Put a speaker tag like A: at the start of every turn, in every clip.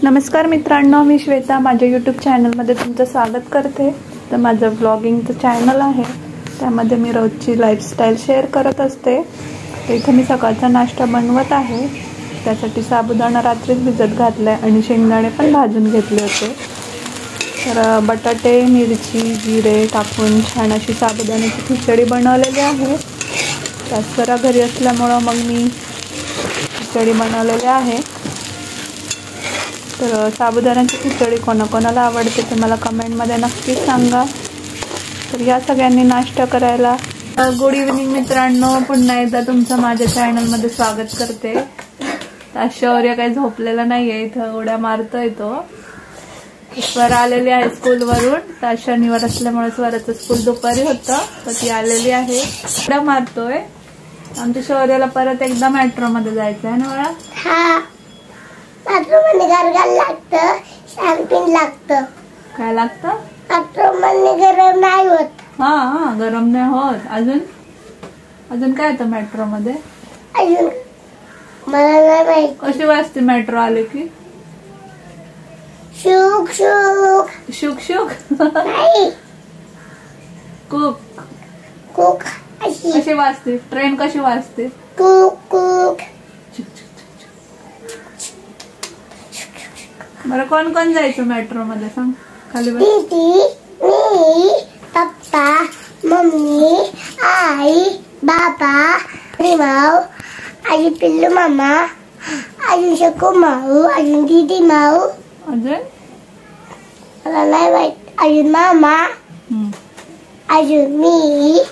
A: नमस्कार मित्रांनो, मी श्वेता माझ्या यूट्यूब चॅनलमध्ये तुमचं स्वागत करते। तर माझं ब्लॉगिंगचं चॅनल आहे, त्यामध्ये मी रोजची लाईफस्टाईल शेअर करत असते। तर इथे मी सकाळचा नाश्ता बनवत आहे। त्यासाठी साबुदाणा रात्रीच भिजत घातलाय आणि शेंगदाणे पण भाजून घेतले होते। तर बटाटे, मिरची, जिरे टाकून छान अशी साबुदाण्याची खिचडी बनवलेली आहे। त्यासरा घरी असल्यामुळे मग मी खिचडी बनवलेली आहे। तर साबुदाण्याची खिचडी कोणाकोणाला आवडते ते मला कमेंटमध्ये नक्की सांगा। तर या सगळ्यांनी नाश्ता करायला गुड इव्हनिंग मित्रांनो, पुन्हा एकदा तुमचं माझ्या चॅनलमध्ये स्वागत करते। शौर्य काही झोपलेला नाहीये, इथं उड्या मारतोय तो। स्वर आलेली आहे स्कूलवरून, तर शनिवार असल्यामुळे स्वराचं स्कूल दुपारी होतं, तर ती आलेली आहे, उड्या मारतोय। आमच्या शौर्याला परत एकदा मेट्रो मध्ये जायचं आहे ना बाळा?
B: हा, मेट्रो मध्ये गरगल लागतं, शॅम्पेन लागतं।
A: काय लागतं?
B: मेट्रो मध्ये गरम नाही होत।
A: हा, गरम नाही होत। अजून काय येतं मेट्रो मध्ये?
B: अजून मला नाही माहित।
A: कशी वाजते मेट्रो आले की?
B: शुक शुक
A: शुक शुक
B: नाही,
A: कुक
B: कुक अशी।
A: कशी वाजते ट्रेन? कशी वाजते?
B: Cook cook.
A: बरं, कोण कोण जायचं मेट्रो मध्ये सांग? खाली बस।
B: दीदी, मी, पप्पा, मम्मी, आई, बाबा, माऊ, आई पिल्लू मामा, अजून शकू माऊ, अजून दीदी माऊ,
A: अजून
B: मला नाही माहित, अजून मामा, अजून मी।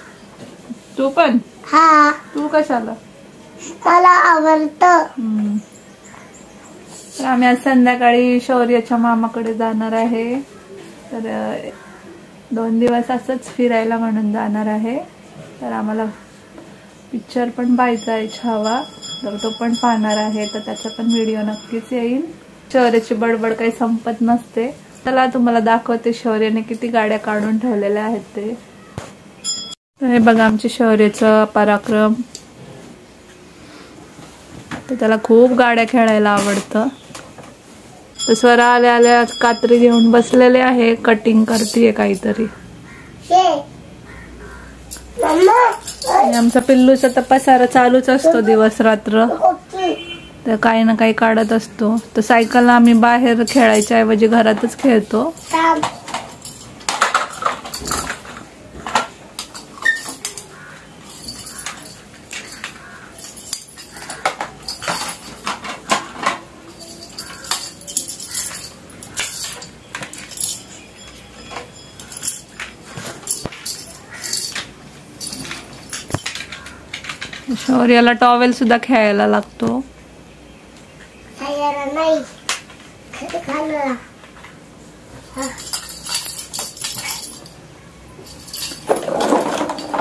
A: तू पण?
B: हा,
A: तू कशाला?
B: मला आवडतं।
A: तर आम्ही आज संध्याकाळी शौर्याच्या मामाकडे जाणार आहे। तर 2 दिवस असंच फिरायला म्हणून जाणार आहे। तर आम्हाला पिक्चर पण पाहायचा आहे छावा, तर तो पण पाहणार आहे, तर त्याचा पण व्हिडिओ नक्कीच येईल। शौर्याची बडबड काही संपत नसते। चला तुम्हाला दाखवते शौर्याने किती गाड्या काढून ठेवलेल्या आहेत ते। हे बघा आमचे शौर्याचं पराक्रम। तर त्याला खूप गाड्या खेळायला आवडतं। तर स्वरा आल्या आल्या कात्री घेऊन बसलेले आहे, कटिंग करतीये काहीतरी। आमचा पिल्लूचा तर पसारा चालूच असतो दिवस रात्र, तर काही ना काही काढत असतो। तर सायकल आम्ही बाहेर खेळायच्या ऐवजी घरातच खेळतो। शौर्याला टॉवेल सुद्धा खेळायला लागतो।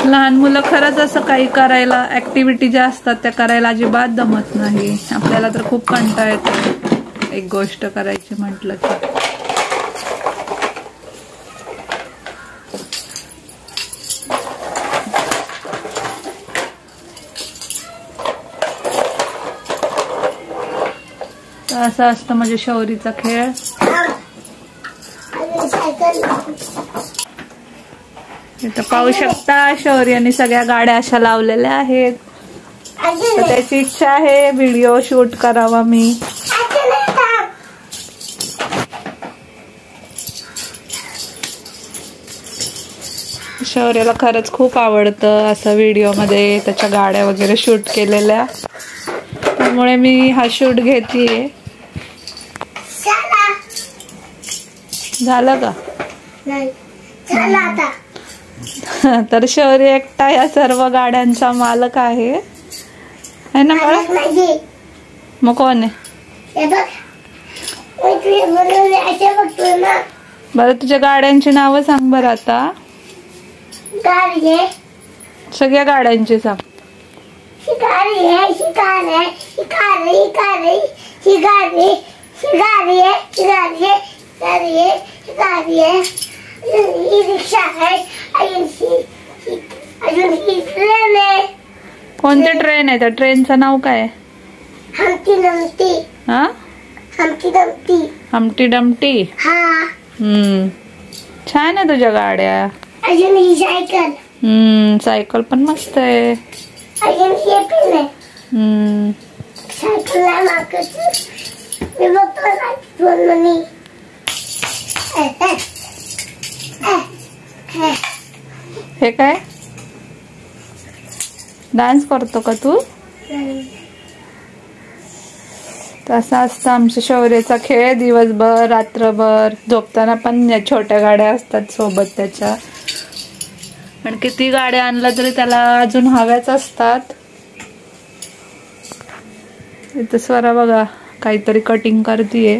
A: लहान मुलं खरंच असं काही करायला, ऍक्टिव्हिटी ज्या असतात त्या करायला अजिबात दमत नाही। आपल्याला तर खूप कंटाळा येतो एक गोष्ट करायची म्हटलं की। असं असतं म्हणजे शौरीचा खेळ। इथं पाहू शकता शौर्याने सगळ्या गाड्या अशा लावलेल्या आहेत। तर त्याची इच्छा आहे व्हिडिओ शूट करावा मी। शौर्याला खरंच खूप आवडतं असं व्हिडिओ मध्ये त्याच्या गाड्या वगैरे शूट केलेल्या, त्यामुळे मी हा शूट घेतीये। झालं का? तर शौर्य एकटा या सर्व गाड्यांचा मालक आहे ना बाळा? मग कोण आहे? बरं, तुझ्या गाड्यांची नावं सांग बरं आता। सगळ्या गाड्यांची सांग।
B: शिकारी है, शिकार है, शिकार है, शिकार है, शिकारी है, शिकारी है, शिकारी है, शिकारी है, शिकारी है, ही रिक्षा है, अजून ही ट्रेन है।
A: कोणती ट्रेन आहे? त्या ट्रेनचं नाव काय?
B: Humpty Dumpty.
A: हा,
B: हमटी डमटी.
A: हमटी डमटी.
B: हा.
A: छान आहे तुझ्या गाड्या.
B: अजून ही सायकल.
A: सायकल पण मस्त आहे.
B: अजून हे पण आहे. सायकल नाही मागची. मी बघतो ना फोन मध्ये.
A: हे काय डान्स करतो का तू? तसा असतं आमच्या शौर्याचा खेळ. दिवसभर रात्रभर झोपताना पण या छोट्या गाड्या असतात सोबत त्याच्या. पण किती गाड्या आणल्या तरी त्याला अजून हव्याच असतात. इथं स्वरा बघा काहीतरी कटिंग करतीये.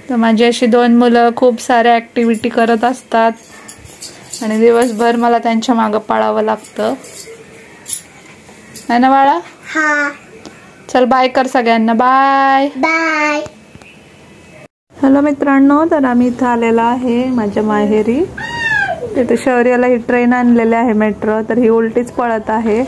A: तर माझी अशी 2 मुलं खूप साऱ्या ऍक्टिव्हिटी करत असतात आणि दिवसभर मला त्यांच्या मागं पळावं लागतं. है ना बाळा?
B: हा.
A: चल बाय कर सगळ्यांना. Bye
B: bye.
A: हॅलो मित्रांनो, तर आम्ही इथं आलेलो आहे माझ्या माहेरी. तिथे शौर्याला ही ट्रेन आणलेली आहे मेट्रो. तर ही उलटीच पळत आहे.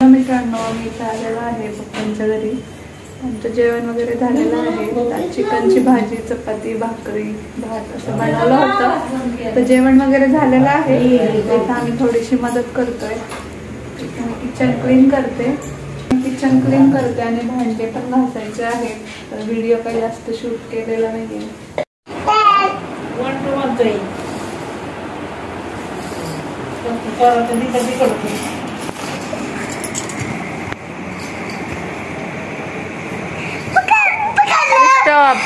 A: मित्रांनो मी इथे आलेलो आहे पप्पांच्या घरी. आमचं जेवण वगैरे झालेलं आहे. चिकनची भाजी, चपाती, भाकरी, भात असं बनवलं होतं. तर जेवण वगैरे झालेलं आहे. इथं आम्ही थोडीशी मदत करतोय. किचन क्लीन करते. आणि भांडे पण घासायचे आहेत. तर व्हिडिओ काही जास्त शूट केलेला नाहीये. स्टॉप.